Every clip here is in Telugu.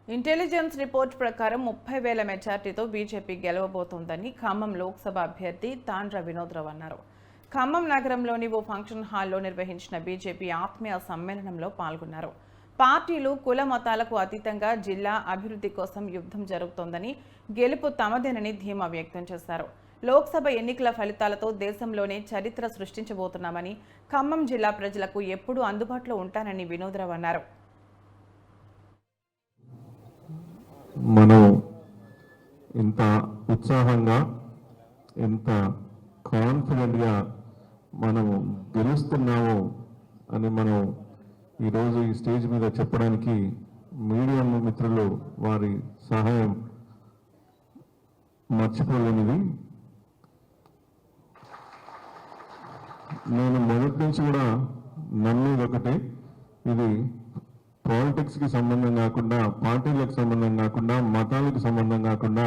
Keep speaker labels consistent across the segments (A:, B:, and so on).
A: ఇంటెలిజెన్స్ రిపోర్ట్ ప్రకారం 30,000 మెజార్టీతో బీజేపీ గెలవబోతోందని ఖమ్మం లోక్సభ అభ్యర్థి తాండ్ర వినోద్రావు అన్నారు. ఖమ్మం నగరంలోని ఓ ఫంక్షన్ హాల్లో నిర్వహించిన బీజేపీ ఆత్మీయ సమ్మేళనంలో పాల్గొన్నారు. పార్టీలు కుల మతాలకు అతీతంగా జిల్లా అభివృద్ధి కోసం యుద్ధం జరుగుతోందని, గెలుపు తమదేనని ధీమా వ్యక్తం చేశారు. లోక్సభ ఎన్నికల ఫలితాలతో దేశంలోనే చరిత్ర సృష్టించబోతున్నామని, ఖమ్మం జిల్లా ప్రజలకు ఎప్పుడూ అందుబాటులో ఉంటానని వినోద్రావు అన్నారు.
B: మనం ఇంత ఉత్సాహంగా ఎంత కాన్ఫిడెంట్గా మనము గెలుస్తున్నాము అని మనం ఈరోజు ఈ స్టేజ్ మీద చెప్పడానికి మీడియా మిత్రులు వారి సహాయం మర్చిపోలేనిది. నేను మొదటి నుంచి కూడా నమ్మేది ఒకటే, ఇది పాలిటిక్స్కి సంబంధం కాకుండా, పార్టీలకు సంబంధం కాకుండా, మతాలకు సంబంధం కాకుండా,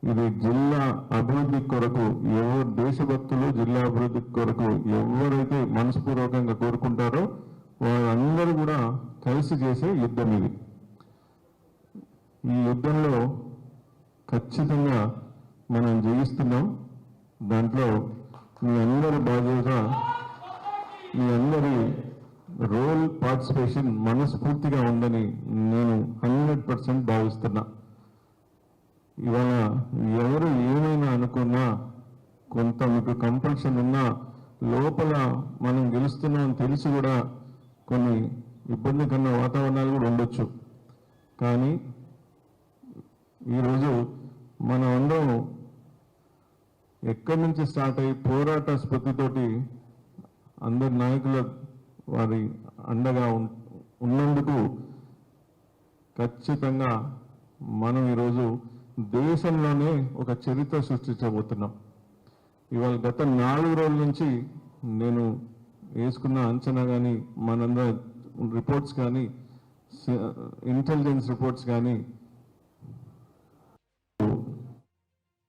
B: ఇది జిల్లా అభివృద్ధి కొరకు ఎవరు దేశభక్తులు జిల్లా అభివృద్ధి కొరకు ఎవరైతే మనస్పూర్వకంగా కోరుకుంటారో వారందరూ కూడా కలిసి చేసే యుద్ధం ఇది. ఈ యుద్ధంలో ఖచ్చితంగా మనం జయిస్తున్నాం. దాంట్లో మీ అందరి బాధ్యత, మీ అందరి రోల్ పార్టిసిపేషన్ మనస్ఫూర్తిగా ఉందని నేను 100% భావిస్తున్నా. ఇవాళ ఎవరు ఏమైనా అనుకున్నా, కొంత మీకు కంపల్షన్ ఉన్నా, లోపల మనం గెలుస్తున్నామని తెలిసి కూడా కొన్ని ఇబ్బందికరమైన వాతావరణాలు కూడా ఉండొచ్చు. కానీ ఈరోజు మనం అందరం ఎక్కడి నుంచి స్టార్ట్ అయ్యి పోరాట స్ఫూర్తితోటి అందరి నాయకుల వారి అండగా ఉన్నందుకు ఖచ్చితంగా మనం ఈరోజు దేశంలోనే ఒక చరిత్ర సృష్టించబోతున్నాం. ఇవాళ గత 4 రోజుల నుంచి నేను వేసుకున్న అంచనా కానీ, మనందరి రిపోర్ట్స్ కానీ, ఇంటెలిజెన్స్ రిపోర్ట్స్ కానీ